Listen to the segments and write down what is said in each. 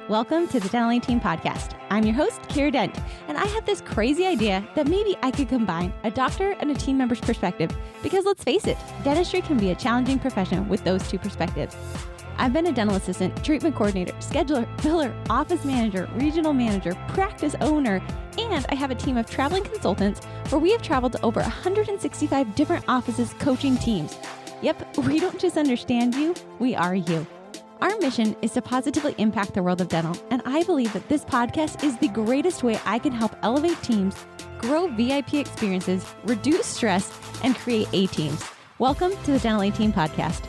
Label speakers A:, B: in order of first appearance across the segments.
A: Welcome to the Dental Team Podcast. I'm your host, Kira Dent, and I have this crazy idea that maybe I could combine a doctor and a team member's perspective because let's face it, dentistry can be a challenging profession with those two perspectives. I've been a dental assistant, treatment coordinator, scheduler, biller, office manager, regional manager, practice owner, and I have a team of traveling consultants where we have traveled to over 165 different offices coaching teams. Yep, we don't just understand you, we are you. Our mission is to positively impact the world of dental, and I believe that this podcast is the greatest way I can help elevate teams, grow VIP experiences, reduce stress, and create A-teams. Welcome to the Dental A-Team Podcast.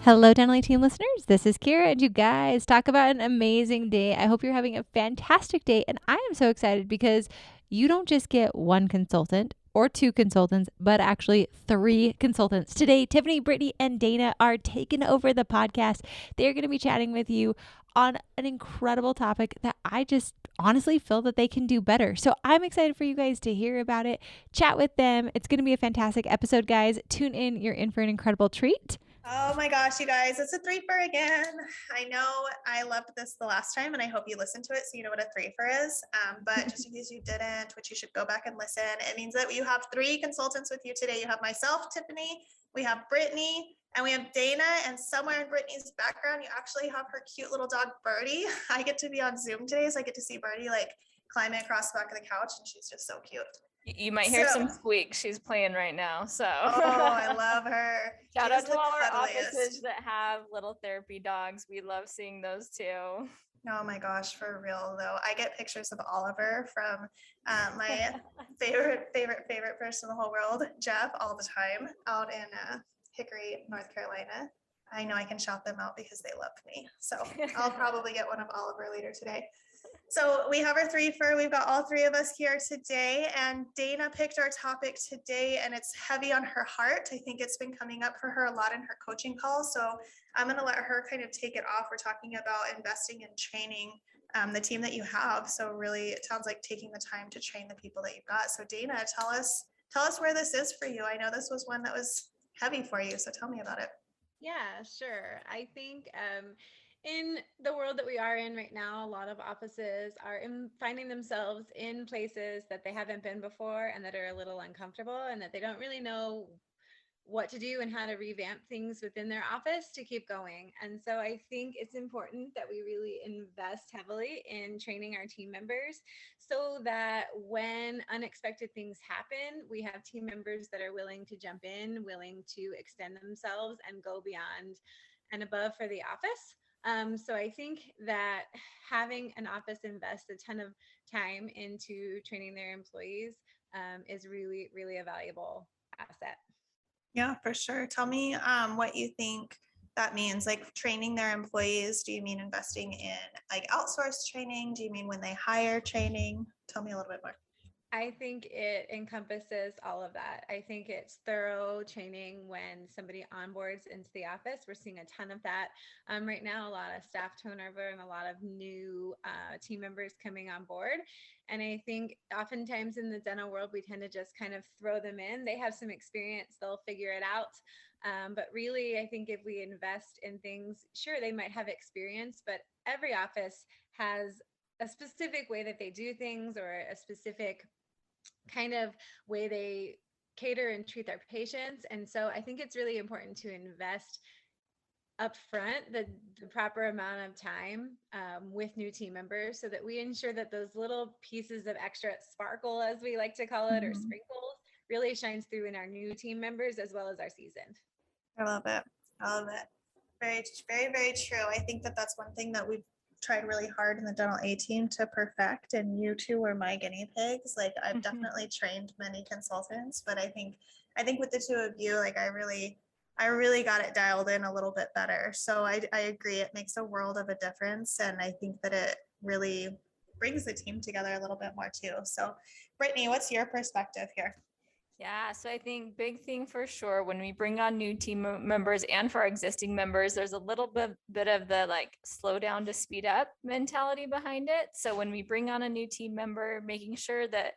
A: Hello, Dental A-Team listeners. This is Kira, and you guys talk about an amazing day. I hope you're having a fantastic day, and I am so excited because you don't just get one consultant or two consultants, but actually three consultants. Today, Tiffany, Brittany, and Dana are taking over the podcast. They're going to be chatting with you on an incredible topic that I just honestly feel that they can do better. So I'm excited for you guys to hear about it, chat with them. It's going to be a fantastic episode, guys. Tune in. You're in for an incredible treat.
B: Oh my gosh, you guys, it's a threefer again. I know I loved this the last time and I hope you listened to it so you know what a threefer is. But just in case you didn't, which you should go back and listen, it means that you have three consultants with you today. You have myself, Tiffany, we have Brittany, and we have Dana, and somewhere in Brittany's background, you actually have her cute little dog, Birdie. I get to be on Zoom today, so I get to see Birdie like climbing across the back of the couch, and she's just so cute.
C: You might hear some squeaks. She's playing right now. So
B: oh, I love her.
C: Shout out to all our offices that have little therapy dogs. We love seeing those too.
B: Oh my gosh, for real though. I get pictures of Oliver from my favorite person in the whole world, Jeff, all the time out in Hickory, North Carolina. I know I can shout them out because they love me. So I'll probably get one of Oliver later today. So we have our threefer. We've got all three of us here today, and Dana picked our topic today, and it's heavy on her heart. I think it's been coming up for her a lot in her coaching calls. So I'm going to let her kind of take it off. We're talking about investing in training the team that you have. So really, it sounds like taking the time to train the people that you've got. So Dana, tell us where this is for you. I know this was one that was heavy for you. So tell me about it.
D: Yeah, sure. I think in the world that we are in right now, a lot of offices are finding themselves in places that they haven't been before and that are a little uncomfortable and that they don't really know what to do and how to revamp things within their office to keep going. And so I think it's important that we really invest heavily in training our team members so that when unexpected things happen, we have team members that are willing to jump in, willing to extend themselves and go beyond and above for the office. So I think that having an office invest a ton of time into training their employees is really, really a valuable asset.
B: Yeah, for sure. Tell me what you think that means, like training their employees. Do you mean investing in like outsourced training? Do you mean when they hire training? Tell me a little bit more.
D: I think it encompasses all of that. I think it's thorough training when somebody onboards into the office. We're seeing a ton of that right now, a lot of staff turnover and a lot of new team members coming on board. And I think oftentimes in the dental world, we tend to just kind of throw them in. They have some experience, they'll figure it out. But really, I think if we invest in things, sure, they might have experience, but every office has a specific way that they do things or a specific kind of way they cater and treat their patients. And so I think it's really important to invest upfront the proper amount of time with new team members so that we ensure that those little pieces of extra sparkle, as we like to call it, or sprinkles, really shines through in our new team members as well as our seasoned.
B: I love it. Very, very, very true. I think that that's one thing that we've tried really hard in the Dental A-Team to perfect, and you two were my guinea pigs. Like I've definitely trained many consultants, but I think with the two of you, like I really got it dialed in a little bit better. So I agree. It makes a world of a difference. And I think that it really brings the team together a little bit more too. So Brittany, what's your perspective here?
C: Yeah, so I think big thing for sure when we bring on new team members and for our existing members, there's a little bit of the like slow down to speed up mentality behind it. So when we bring on a new team member, making sure that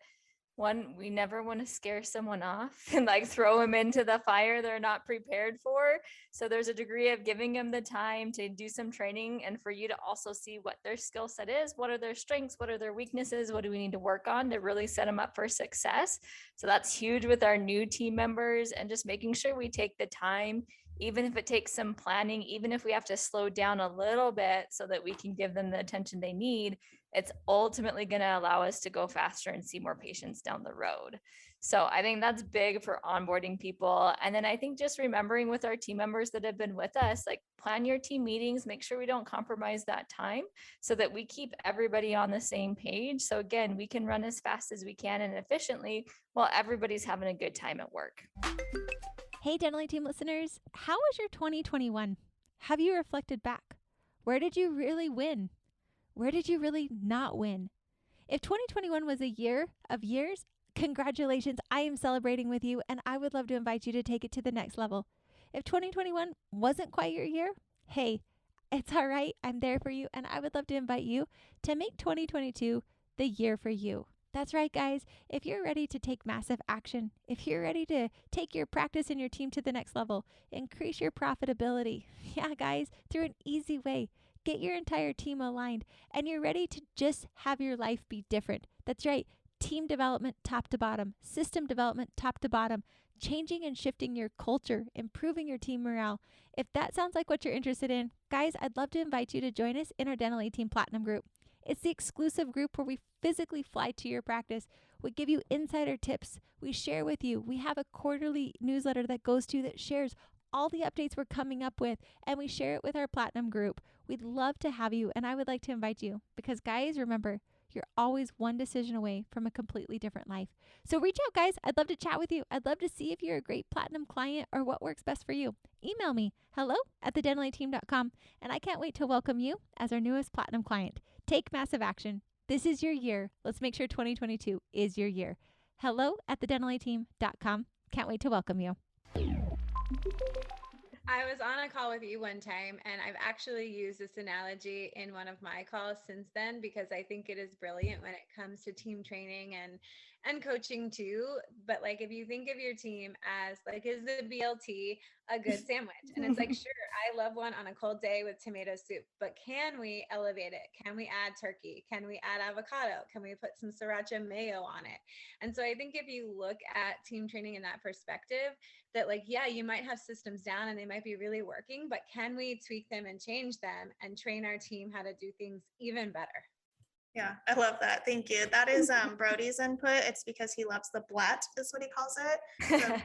C: One, we never want to scare someone off and like throw them into the fire they're not prepared for. So there's a degree of giving them the time to do some training and for you to also see what their skill set is. What are their strengths? What are their weaknesses? What do we need to work on to really set them up for success? So that's huge with our new team members, and just making sure we take the time, even if it takes some planning, even if we have to slow down a little bit so that we can give them the attention they need. It's ultimately going to allow us to go faster and see more patients down the road. So I think that's big for onboarding people. And then I think just remembering with our team members that have been with us, like plan your team meetings, make sure we don't compromise that time so that we keep everybody on the same page. So again, we can run as fast as we can and efficiently while everybody's having a good time at work.
A: Hey, Dentally Team listeners, how was your 2021? Have you reflected back? Where did you really win? Where did you really not win? If 2021 was a year of years, congratulations. I am celebrating with you, and I would love to invite you to take it to the next level. If 2021 wasn't quite your year, hey, it's all right. I'm there for you, and I would love to invite you to make 2022 the year for you. That's right, guys. If you're ready to take massive action, if you're ready to take your practice and your team to the next level, increase your profitability, yeah, guys, through an easy way, get your entire team aligned, and you're ready to just have your life be different. That's right. Team development top to bottom, system development top to bottom, changing and shifting your culture, improving your team morale. If that sounds like what you're interested in, guys, I'd love to invite you to join us in our Dentally Team Platinum group. It's the exclusive group where we physically fly to your practice. We give you insider tips. We share with you. We have a quarterly newsletter that goes to that shares all the updates we're coming up with, and we share it with our Platinum group. We'd love to have you, and I would like to invite you because, guys, remember, you're always one decision away from a completely different life. So reach out, guys. I'd love to chat with you. I'd love to see if you're a great Platinum client or what works best for you. Email me, hello@thedentallyteam.com, and I can't wait to welcome you as our newest Platinum client. Take massive action. This is your year. Let's make sure 2022 is your year. hello@thedentallyteam.com. Can't wait to welcome you.
D: I was on a call with you one time, and I've actually used this analogy in one of my calls since then because I think it is brilliant when it comes to team training and coaching too. But like, if you think of your team as like, is the BLT a good sandwich? And it's like, sure, I love one on a cold day with tomato soup, but can we elevate it? Can we add turkey? Can we add avocado? Can we put some sriracha mayo on it? And so I think if you look at team training in that perspective, that like, yeah, you might have systems down and they might be really working, but can we tweak them and change them and train our team how to do things even better?
B: Yeah, I love that. Thank you. That is Brody's input. It's because he loves the blat, is what he calls it. So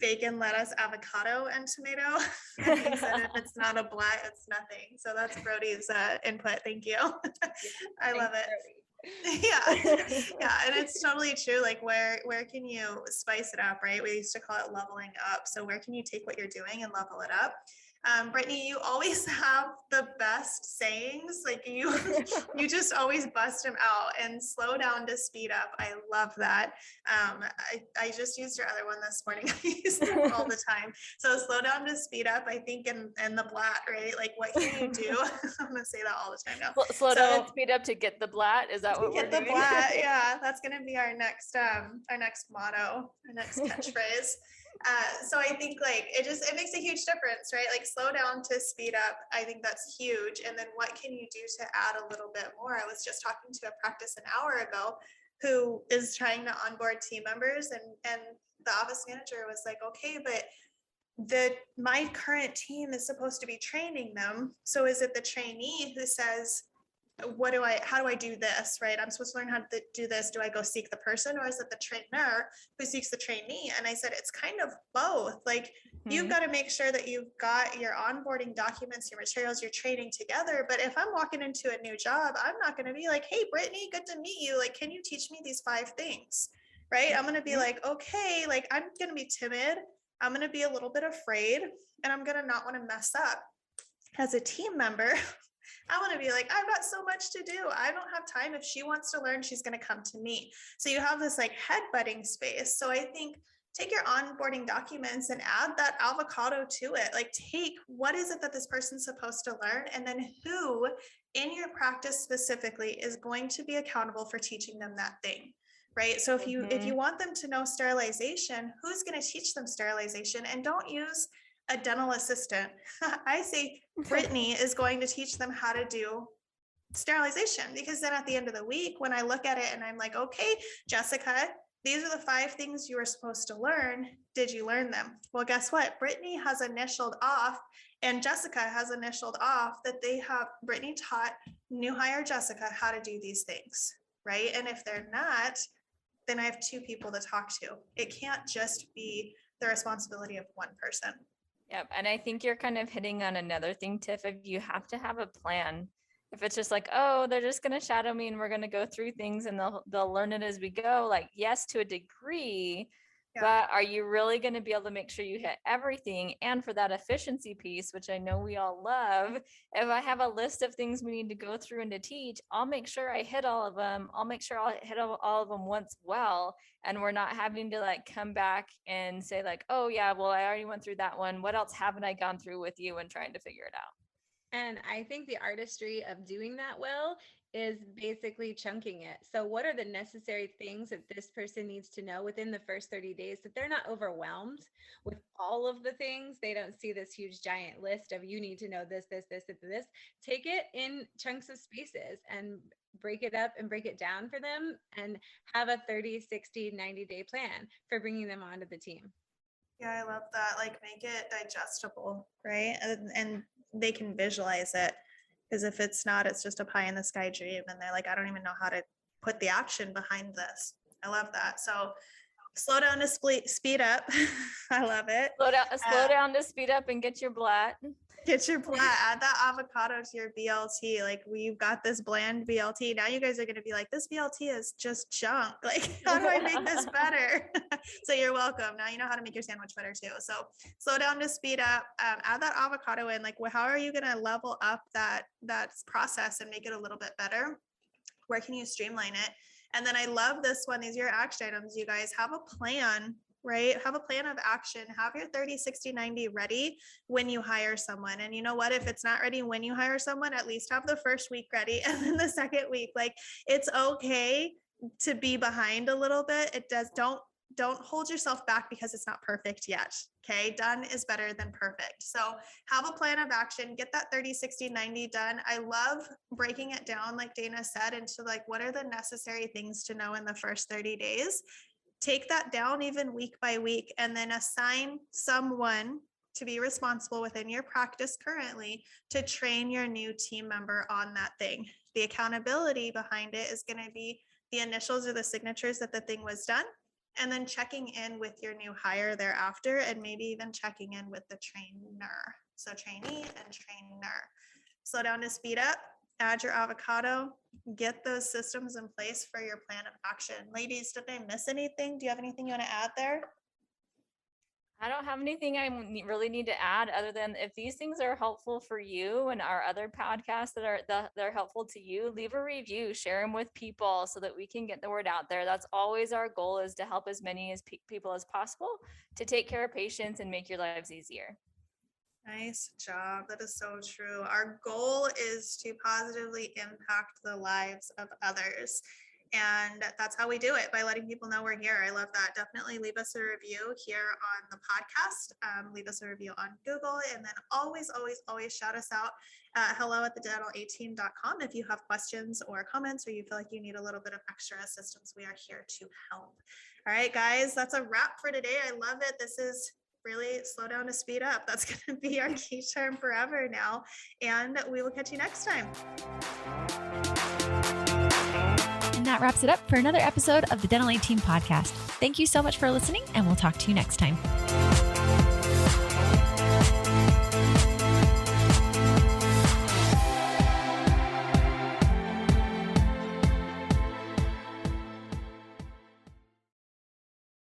B: bacon, lettuce, avocado, and tomato. And he said if it's not a blat, it's nothing. So that's Brody's input. Thank you. I love it. Yeah, and it's totally true. Like where can you spice it up, right? We used to call it leveling up. So where can you take what you're doing and level it up? Brittany, you always have the best sayings. Like you just always bust them out and slow down to speed up. I love that. I just used your other one this morning. I use them all the time. So slow down to speed up, I think, in the blat, right? Like what can you do? I'm going to say that all the time now.
C: Well, slow down and speed up to get the blat. Is that what we're doing?
B: Get the blat. Yeah, that's going to be our next motto, our next catchphrase. So I think like it makes a huge difference, right? Like slow down to speed up. I think that's huge. And then what can you do to add a little bit more? I was just talking to a practice an hour ago who is trying to onboard team members, and the office manager was like, okay, but my current team is supposed to be training them. So is it the trainee who says, how do I do this, right? I'm supposed to learn how to do this. Do I go seek the person, or is it the trainer who seeks the trainee? And I said, it's kind of both. Like you've got to make sure that you've got your onboarding documents, your materials, your training together. But if I'm walking into a new job, I'm not going to be like, hey, Brittany, good to meet you. Like, can you teach me these 5 things? Right? I'm going to be like, okay, like I'm going to be timid. I'm going to be a little bit afraid, and I'm going to not want to mess up. As a team member, I want to be like, I've got so much to do. I don't have time. If she wants to learn, she's going to come to me. So you have this like headbutting space. So I think take your onboarding documents and add that avocado to it. Like take, what is it that this person's supposed to learn? And then who in your practice specifically is going to be accountable for teaching them that thing? right? So if you want them to know sterilization, who's going to teach them sterilization? And don't use a dental assistant. I say Brittany is going to teach them how to do sterilization, because then at the end of the week, when I look at it and I'm like, okay, Jessica, these are the 5 things you were supposed to learn. Did you learn them? Well, guess what? Brittany has initialed off and Jessica has initialed off that Brittany taught new hire Jessica how to do these things, right? And if they're not, then I have 2 people to talk to. It can't just be the responsibility of one person.
C: Yep. And I think you're kind of hitting on another thing, Tiff, if you have to have a plan. If it's just like, oh, they're just going to shadow me and we're going to go through things and they'll learn it as we go. Like, yes, to a degree, but are you really going to be able to make sure you hit everything? And for that efficiency piece, which I know we all love, if I have a list of things we need to go through and to teach, I'll make sure I hit all of them. I'll make sure I'll hit all of them once well. And we're not having to like come back and say like, oh yeah, well, I already went through that one. What else haven't I gone through with you and trying to figure it out?
D: And I think the artistry of doing that well is basically chunking it. So what are the necessary things that this person needs to know within the first 30 days, that they're not overwhelmed with all of the things? They don't see this huge giant list of you need to know this, this, this, this. Take it in chunks of spaces and break it up and break it down for them and have a 30, 60, 90-day plan for bringing them onto the team.
B: Yeah, I love that. Like, make it digestible, right? And they can visualize it. Because if it's not, it's just a pie in the sky dream. And they're like, I don't even know how to put the action behind this. I love that. So slow down to speed up. I love it.
C: Slow down to speed up and get your blat.
B: Get your blat. Add that avocado to your BLT. Like, we've got this bland BLT. Now you guys are going to be like, this BLT is just junk. Like, how do I make this better? So you're welcome. Now you know how to make your sandwich better too. So slow down to speed up. Add that avocado in. Like, how are you going to level up that process and make it a little bit better? Where can you streamline it? And then I love this one. These are your action items. You guys have a plan, right? Have a plan of action. Have your 30, 60, 90 ready when you hire someone. And you know what? If it's not ready when you hire someone, at least have the first week ready. And then the second week, like, it's okay to be behind a little bit. Don't hold yourself back because it's not perfect yet. Okay. Done is better than perfect. So have a plan of action, get that 30, 60, 90 done. I love breaking it down, like Dana said, into like, what are the necessary things to know in the first 30 days? Take that down even week by week, and then assign someone to be responsible within your practice currently to train your new team member on that thing. The accountability behind it is going to be the initials or the signatures that the thing was done, and then checking in with your new hire thereafter, and maybe even checking in with the trainer. So trainee and trainer. Slow down to speed up. Add your avocado, get those systems in place for your plan of action. Ladies, did I miss anything? Do you have anything you want to add there?
C: I don't have anything I really need to add other than if these things are helpful for you and our other podcasts that are helpful to you, leave a review, share them with people so that we can get the word out there. That's always our goal, is to help as many people as possible to take care of patients and make your lives easier.
B: Nice job. That is so true. Our goal is to positively impact the lives of others. And that's how we do it, by letting people know we're here. I love that. Definitely leave us a review here on the podcast. Leave us a review on Google. And then always, always, always shout us out at hello@thedental18.com if you have questions or comments, or you feel like you need a little bit of extra assistance. We are here to help. All right, guys, that's a wrap for today. I love it. This is really slow down to speed up. That's going to be our key term forever now. And we will catch you next time.
A: And that wraps it up for another episode of the Dental 18 podcast. Thank you so much for listening, and we'll talk to you next time.